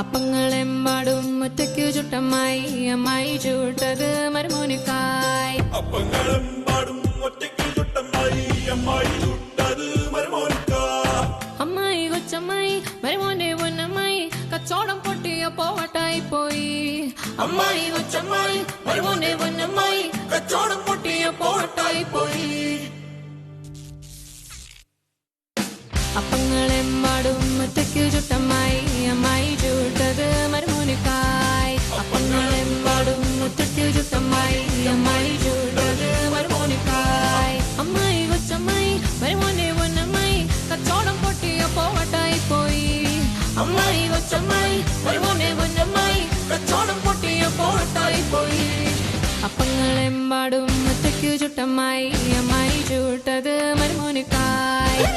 അപ്പങ്ങളെമ്പാടും ഒറ്റയ്ക്കു ചുട്ടമ്മായി അമ്മായി ചൂട്ടത് മരുമോനിക്കായി അപ്പങ്ങളെമ്പാടും ഒറ്റയ്ക്കു ചുട്ടമ്മായി അമ്മായി ചൂട്ടത് മരുമോനിക്കായി അമ്മായി കൊച്ചമ്മായി മരുമോന്റെ പൊന്നമ്മായി കച്ചോടം പൊട്ടിയപ്പോ വട്ടായി പോയി അമ്മായി കൊച്ചമ്മായി മരുമോന്റെ പൊന്നമ്മായി കച്ചോടം പൊട്ടിയപ്പോ വട്ടായി പോയി അപ്പങ്ങളെമ്പാടും ഒറ്റയ്ക്കു ചുട്ടമ്മായി അമ്മായി ചൂട്ടത് മരുമോനിക്കായി അപ്പങ്ങളെമ്പാടും ഒറ്റയ്ക്കു ചുട്ടമ്മായി അമ്മായി ചൂട്ടത് മരുമോനിക്കായി അമ്മായി കൊച്ചമ്മായി മരുമോന്റെ പൊന്നമ്മായി കച്ചോടം പൊട്ടിയപ്പോ വട്ടായി പോയി അമ്മായി കൊച്ചമ്മായി മരുമോന്റെ പൊന്നമ്മായി കച്ചോടം പൊട്ടിയപ്പോ വട്ടായി പോയി അപ്പങ്ങളെമ്പാടും ഒറ്റയ്ക്കു ചുട്ടമ്മായി അമ്മായി ചൂട്ടത് മരുമോനിക്കായി